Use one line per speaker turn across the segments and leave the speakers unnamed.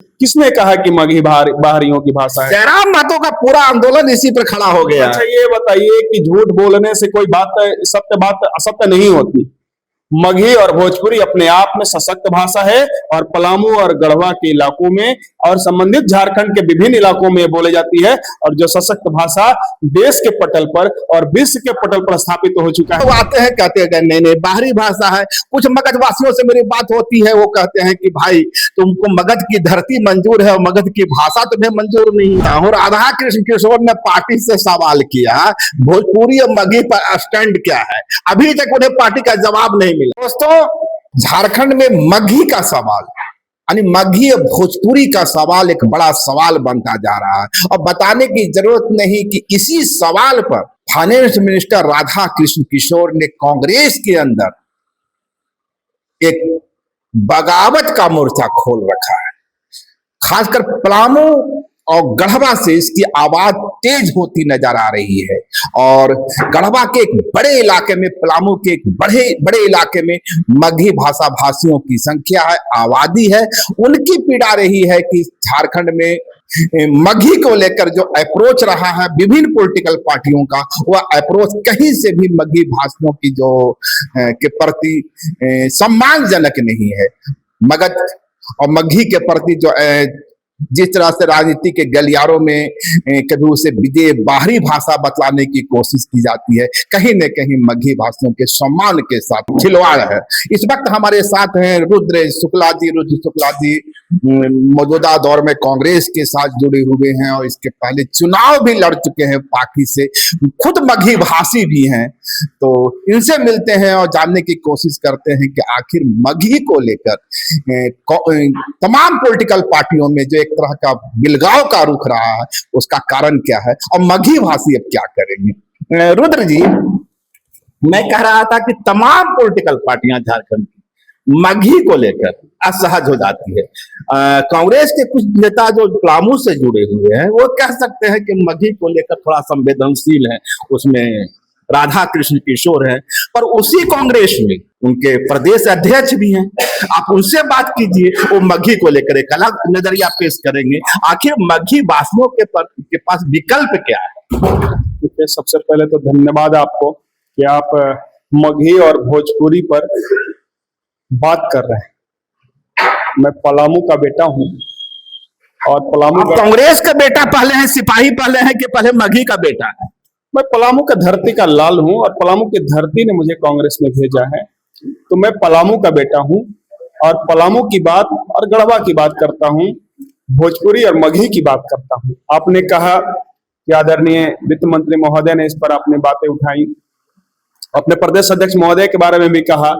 किसने कहा कि मगही बाहरियों की भाषा है?
जयराम महतो का पूरा आंदोलन इसी पर खड़ा हो गया।
अच्छा, ये बताइए कि झूठ बोलने से कोई बात असत्य नहीं होती। मगही और भोजपुरी अपने आप में सशक्त भाषा है और पलामू और गढ़वा के इलाकों में और संबंधित झारखंड के विभिन्न इलाकों में बोली जाती है, और जो सशक्त भाषा देश के पटल पर और विश्व के पटल पर स्थापित हो चुका है।
तो आते हैं कहते हैं नहीं नहीं बाहरी भाषा है। कुछ मगध वासियों से मेरी बात होती है, वो कहते हैं कि भाई तुमको मगध की धरती मंजूर है और मगध की भाषा तुम्हें मंजूर नहीं है। और राधा कृष्ण किशोर ने पार्टी से सवाल किया भोजपुरी और मगही पर स्टैंड क्या है, अभी तक उन्हें पार्टी का जवाब नहीं मिला। दोस्तों, झारखंड में मगही का सवाल यानी मगही और भोजपुरी का सवाल एक बड़ा सवाल बनता जा रहा है, और बताने की जरूरत नहीं कि इसी सवाल पर फाइनेंस मिनिस्टर राधा कृष्ण किशोर ने कांग्रेस के अंदर एक बगावत का मोर्चा खोल रखा है। खासकर पलामू और गढ़वा से इसकी आवाज तेज होती नजर आ रही है, और गढ़वा के एक बड़े इलाके में, पलामू के एक बड़े इलाके में मगही भाषा भाषियों की संख्या है, आबादी है। उनकी पीड़ा रही है कि झारखंड में मगही को लेकर जो अप्रोच रहा है विभिन्न पॉलिटिकल पार्टियों का, वह अप्रोच कहीं से भी मगही भाषियों की जो के प्रति सम्मानजनक नहीं है। मगध और मगही के प्रति जो जिस तरह से राजनीति के गलियारों में कभी उसे विजय बाहरी भाषा बतलाने की कोशिश की जाती है, कहीं न कहीं मगही भाषियों के सम्मान के साथ खिलवाड़ है। इस वक्त हमारे साथ हैं रुद्र शुक्ला जी मौजूदा दौर में कांग्रेस के साथ जुड़े हुए हैं और इसके पहले चुनाव भी लड़ चुके हैं पार्टी से, खुद मगही भाषी भी हैं। तो इनसे मिलते हैं और जानने की कोशिश करते हैं कि आखिर मगही को लेकर तमाम पॉलिटिकल पार्टियों में जो एक तरह का बिलगाव का रुख रहा है, उसका कारण क्या है और मगही भाषी अब क्या करेंगे। रुद्र जी, मैं कह रहा था कि तमाम पॉलिटिकल पार्टियां झारखंड की मगही को लेकर असहज हो जाती है। कांग्रेस के कुछ नेता जो पलामू से जुड़े हुए हैं वो कह सकते हैं कि मगही को लेकर थोड़ा संवेदनशील है, उसमें राधा कृष्ण किशोर है, पर उसी कांग्रेस में उनके प्रदेश अध्यक्ष भी हैं। आप उनसे बात कीजिए, वो मगही को लेकर एक अलग नजरिया पेश करेंगे। आखिर मगही भाषियों के पास विकल्प क्या है?
सबसे पहले तो धन्यवाद आपको कि आप मगही और भोजपुरी पर बात कर रहे हैं। मैं पलामू का बेटा हूं और पलामू
कांग्रेस का बेटा पहले है, सिपाही पहले है कि पहले मगही का बेटा है?
मैं पलामू का धरती का लाल हूं और पलामू की धरती ने मुझे कांग्रेस में भेजा है, तो मैं पलामू का बेटा हूं और पलामू की बात और गढ़वा की बात करता हूं, भोजपुरी और मगही की बात करता हूं। आपने कहा कि आदरणीय वित्त मंत्री महोदय ने इस पर अपनी बातें उठाई, अपने प्रदेश अध्यक्ष महोदय के बारे में भी कहा,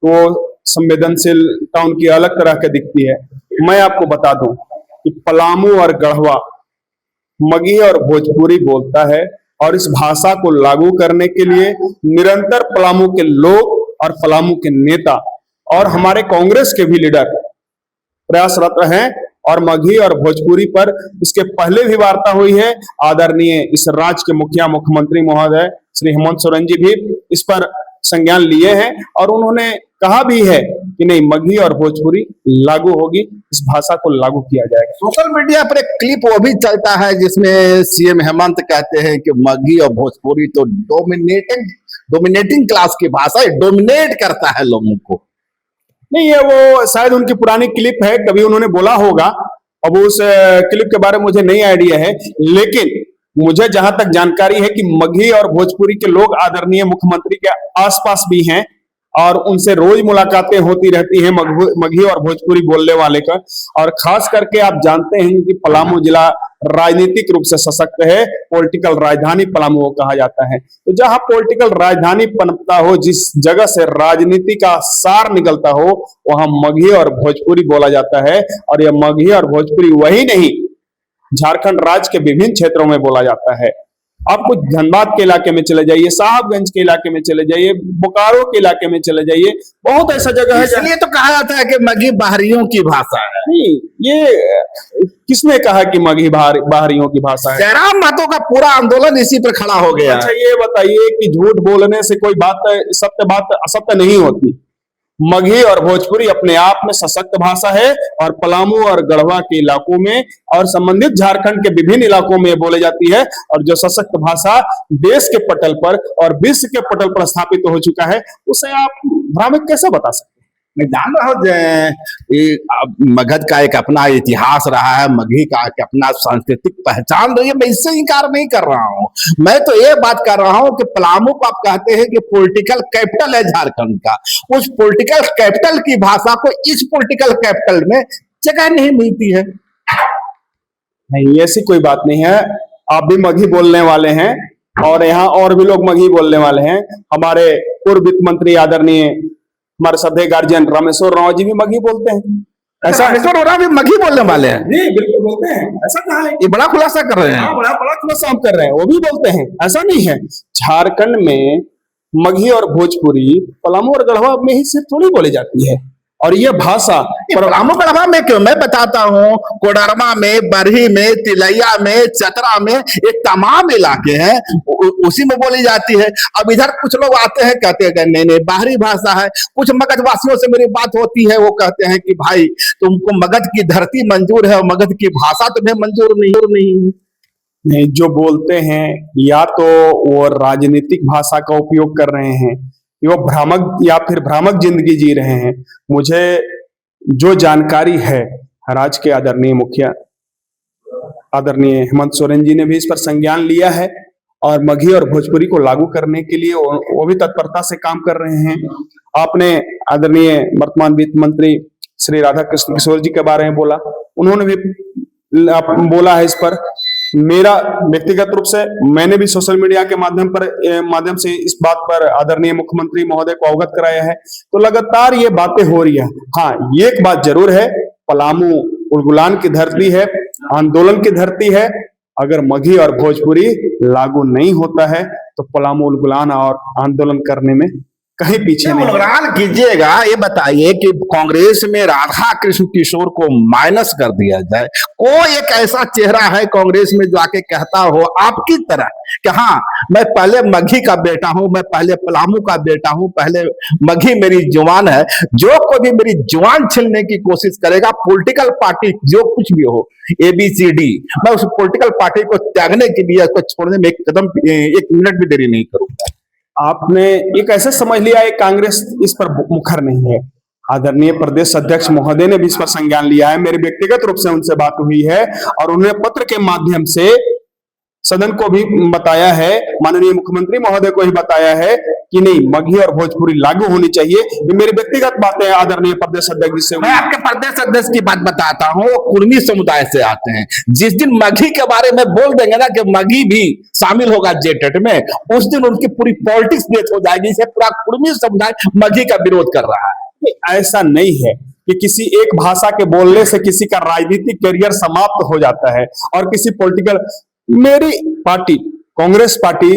वो संवेदनशीलता उनकी अलग तरह की दिखती है। मैं आपको बता दूं कि पलामू और गढ़वा मगही और भोजपुरी बोलता है और इस भाषा को लागू करने के लिए निरंतर पलामू के लोग और पलामू के नेता और हमारे कांग्रेस के भी लीडर प्रयासरत हैं, और मगही और भोजपुरी पर इसके पहले भी वार्ता हुई है। आदरणीय इस राज्य के मुख्यमंत्री महोदय श्री हेमंत सोरेन जी भी इस पर संज्ञान लिए हैं और उन्होंने कहा भी है कि नहीं, मगही और भोजपुरी लागू होगी, इस भाषा को लागू किया जाएगा।
सोशल मीडिया पर एक क्लिप वो भी चलता है जिसमें सीएम हेमंत कहते हैं कि मगही और भोजपुरी तो डोमिनेटिंग क्लास की भाषा है, डोमिनेट करता है लोगों को।
नहीं, ये वो शायद उनकी पुरानी क्लिप है, कभी उन्होंने बोला होगा। अब उस क्लिप के बारे में मुझे नहीं आइडिया है, लेकिन मुझे जहां तक जानकारी है कि मगही और भोजपुरी के लोग आदरणीय मुख्यमंत्री के आसपास भी हैं और उनसे रोज मुलाकातें होती रहती हैं मगही और भोजपुरी बोलने वाले का। और खास करके आप जानते हैं कि पलामू जिला राजनीतिक रूप से सशक्त है, पॉलिटिकल राजधानी पलामू को कहा जाता है। तो जहां पॉलिटिकल राजधानी पनपता हो, जिस जगह से राजनीति का सार निकलता हो, वहां मगही और भोजपुरी बोला जाता है। और यह मगही और भोजपुरी वही नहीं, झारखंड राज्य के विभिन्न क्षेत्रों में बोला जाता है। आप कुछ धनबाद के इलाके में चले जाइए, साहबगंज के इलाके में चले जाइए, बोकारो के इलाके में चले जाइए, बहुत ऐसा जगह है।
इसलिए तो कहा जाता है कि मगही बाहरियों की भाषा है।
नहीं, ये किसने कहा कि मगही बाहरियों की भाषा है?
जयराम महतो का पूरा आंदोलन इसी पर खड़ा हो गया।
अच्छा, ये बताइए कि झूठ बोलने से कोई बात असत्य नहीं होती। मगही और भोजपुरी अपने आप में सशक्त भाषा है और पलामू और गढ़वा के इलाकों में और संबंधित झारखंड के विभिन्न इलाकों में बोली जाती है। और जो सशक्त भाषा देश के पटल पर और विश्व के पटल पर स्थापित हो चुका है, उसे आप भ्रामक कैसे बता सकते हैं?
मैं जान रहा हूँ मगध का एक अपना इतिहास रहा है, मगही का एक अपना सांस्कृतिक पहचान रही है, मैं इससे इनकार नहीं कर रहा हूँ। मैं तो ये बात कर रहा हूँ कि पलामू को आप कहते हैं कि पॉलिटिकल कैपिटल है झारखंड का, उस पॉलिटिकल कैपिटल की भाषा को इस पॉलिटिकल कैपिटल में जगह नहीं मिलती है।
नहीं, ऐसी कोई बात नहीं है। आप भी मगही बोलने वाले हैं और यहाँ और भी लोग मगही बोलने वाले हैं। हमारे पूर्व वित्त मंत्री आदरणीय हमारे श्रद्धेय गार्जियन रामेश्वर राव जी भी मगही बोलते हैं।
ऐसा रामेश्वर राव भी मगही बोलने वाले हैं?
जी बिल्कुल बोलते हैं। ऐसा कहा है?
ये बड़ा खुलासा कर रहे हैं।
हाँ, बड़ा खुलासा हम कर रहे हैं। वो भी बोलते हैं, ऐसा नहीं है। झारखंड में मगही और भोजपुरी पलामू और गढ़वा में ही सिर्फ थोड़ी बोली जाती है। और ये भाषा
पलामू गढ़वा में क्यों, मैं बताता हूँ, कोडरमा में, बरही में, तिलैया में, चतरा में, ये तमाम इलाके हैं उसी में बोली जाती है। अब इधर कुछ लोग आते हैं कहते हैं नहीं नहीं बाहरी भाषा है। कुछ मगध वासियों से मेरी बात होती है, वो कहते हैं कि भाई तुमको मगध की धरती मंजूर है और मगध की भाषा तुम्हें मंजूर नहीं।
जो बोलते हैं या तो वो राजनीतिक भाषा का उपयोग कर रहे हैं, वो भ्रामक या फिर भ्रामक जिंदगी जी रहे हैं। मुझे जो जानकारी है, राज्य के आदरणीय मुखिया आदरणीय हेमंत सोरेन जी ने भी इस पर संज्ञान लिया है और मगही और भोजपुरी को लागू करने के लिए वो भी तत्परता से काम कर रहे हैं। आपने आदरणीय वर्तमान वित्त मंत्री श्री राधा कृष्ण किशोर जी के बारे में बोला, उन्होंने भी बोला है इस पर। मेरा व्यक्तिगत रूप से मैंने भी सोशल मीडिया के माध्यम से इस बात पर आदरणीय मुख्यमंत्री महोदय को अवगत कराया है। तो लगातार ये बातें हो रही है। हाँ, ये एक बात जरूर है, पलामू उलगुलान की धरती है, आंदोलन की धरती है। अगर मगही और भोजपुरी लागू नहीं होता है तो पलामू उलगुलान और आंदोलन करने में कहीं पीछे नहीं।
उलगुलान कीजिएगा, ये बताइए कि कांग्रेस में राधा कृष्ण किशोर को माइनस कर दिया जाए। कोई एक ऐसा चेहरा है कांग्रेस में जो आके कहता हो आपकी तरह कि हाँ मैं पहले मगही का बेटा हूं, मैं पहले पलामू का बेटा हूं, पहले मगही मेरी जुबान है। जो कोई भी मेरी जुबान छीनने की कोशिश करेगा, पॉलिटिकल पार्टी जो कुछ भी हो, ABCD, मैं उस पॉलिटिकल पार्टी को त्यागने के लिए, उसको छोड़ने में एक मिनट भी देरी नहीं करूंगा।
आपने ये कैसे समझ लिया है कांग्रेस इस पर मुखर नहीं है? आदरणीय प्रदेश अध्यक्ष महोदय ने भी इस पर संज्ञान लिया है। मेरी व्यक्तिगत रूप से उनसे बात हुई है और उन्होंने पत्र के माध्यम से सदन को भी बताया है, माननीय मुख्यमंत्री महोदय को ही बताया है कि नहीं, मगही और भोजपुरी लागू होनी चाहिए। ये मेरी व्यक्तिगत बातें हैं आदरणीय प्रदेश अध्यक्ष से।
मैं आपके प्रदेश अध्यक्ष की बात बताता हूँ, वो कुर्मी समुदाय से आते हैं। जिस दिन मगही के बारे में बोल देंगे ना कि मगही भी शामिल होगा जेटेट में, उस दिन उनकी पूरी पॉलिटिक्स डेथ हो जाएगी। इसे पूरा कुर्मी समुदाय मगही का विरोध कर रहा है।
ऐसा नहीं है कि किसी एक भाषा के बोलने से किसी का राजनीतिक करियर समाप्त हो जाता है और किसी पॉलिटिकल। मेरी पार्टी कांग्रेस पार्टी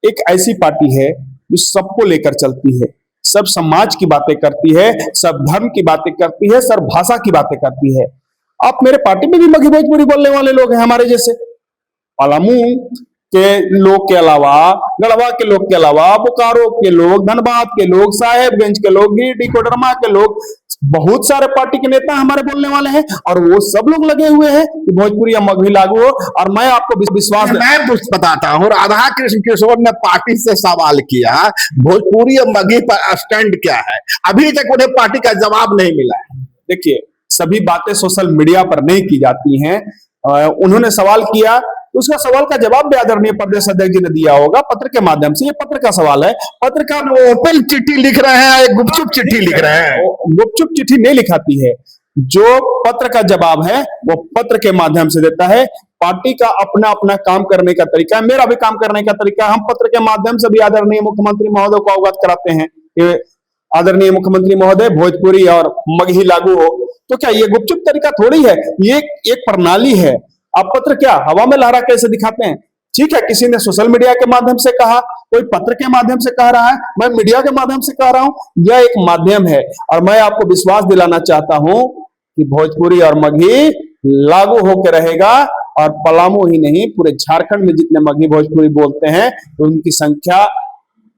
एक ऐसी पार्टी है जो सबको लेकर चलती है, सब समाज की बातें करती है, सब धर्म की बातें करती है, सब भाषा की बातें करती है। आप मेरे पार्टी में भी मगही भोजपुरी बोलने वाले लोग हैं हमारे जैसे। पलामू के लोग के अलावा, गढ़वा के लोग के अलावा, बोकारो के लोग, धनबाद के लोग, साहेबगंज के लोग, गिरिडीह कोडरमा के लोग, बहुत सारे पार्टी के नेता हमारे बोलने वाले हैं और वो सब लोग लगे हुए हैं कि भोजपुरी या मगही लागू हो। और मैं आपको विश्वास
मैं बताता हूँ, राधा कृष्ण किशोर ने पार्टी से सवाल किया भोजपुरी और मगही पर स्टैंड क्या है, अभी तक उन्हें पार्टी का जवाब नहीं मिला है।
देखिए, सभी बातें सोशल मीडिया पर नहीं की जाती हैं। उन्होंने सवाल किया तो उसका सवाल का जवाब भी आदरणीय प्रदेश अध्यक्ष जी ने दिया होगा पत्र के माध्यम से। ये पत्र का सवाल है, पत्र का
ओपन चिट्ठी लिख रहे हैं, गुपचुप चिट्ठी लिख रहे हैं।
गुपचुप चिट्ठी नहीं लिखाती है, जो पत्र का जवाब है वो पत्र के माध्यम से देता है। पार्टी का अपना अपना काम करने का तरीका है, मेरा भी काम करने का तरीका है। हम पत्र के माध्यम से भी आदरणीय मुख्यमंत्री महोदय को अवगत कराते हैं कि आदरणीय मुख्यमंत्री महोदय भोजपुरी और मगही लागू हो। तो क्या ये गुपचुप तरीका थोड़ी है, ये एक प्रणाली है। आप पत्र क्या हवा में लहरा कैसे दिखाते हैं? ठीक है, किसी ने सोशल मीडिया के माध्यम से कहा, कोई पत्र के माध्यम से कह रहा है, मैं मीडिया के माध्यम से कह रहा हूं। यह एक माध्यम है और मैं आपको विश्वास दिलाना चाहता हूं कि भोजपुरी और मगही लागू होकर रहेगा। और पलामू ही नहीं, पूरे झारखंड में जितने मगही भोजपुरी बोलते हैं तो उनकी संख्या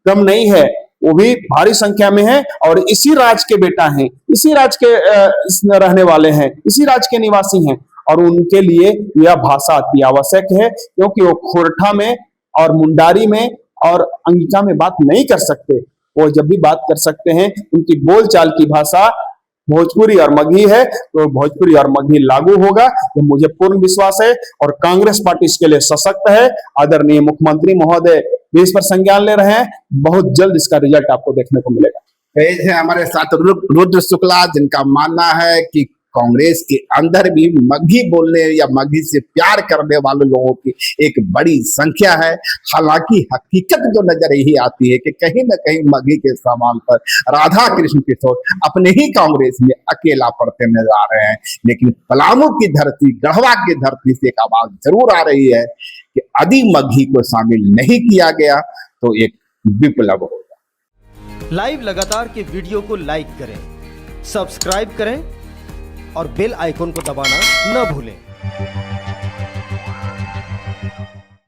कम नहीं है। वो भी भारी संख्या में है और इसी राज्य के बेटा हैं, इसी राज्य के रहने वाले हैं, इसी राज्य के निवासी हैं और उनके लिए यह भाषा अति आवश्यक है, क्योंकि वो खोरठा में और मुंडारी में और अंगिका में बात नहीं कर सकते। वो जब भी बात कर सकते हैं, उनकी बोलचाल की भाषा भोजपुरी और मगही है, तो भोजपुरी और मगही लागू होगा, ये मुझे पूर्ण विश्वास है। और कांग्रेस पार्टी इसके लिए सशक्त है। आदरणीय मुख्यमंत्री महोदय भी इस पर संज्ञान ले रहे हैं। बहुत जल्द इसका रिजल्ट आपको देखने को मिलेगा।
पेज है हमारे साथ रुद्र शुक्ला, जिनका मानना है कि कांग्रेस के अंदर भी मगही बोलने या मगही से प्यार करने वाले लोगों की एक बड़ी संख्या है। हालांकि हकीकत जो नजर यही आती है कि कहीं ना कहीं मगही के सामान पर राधा कृष्ण किशोर अपने ही कांग्रेस में अकेला पड़ते नजर आ रहे हैं। लेकिन पलामू की धरती, गढ़वा की धरती से एक आवाज जरूर आ रही है कि यदि मगही को शामिल नहीं किया गया तो एक विप्लव होगा।
लाइव लगातार के वीडियो को लाइक करें, सब्सक्राइब करें और बेल आइकन को दबाना न भूलें।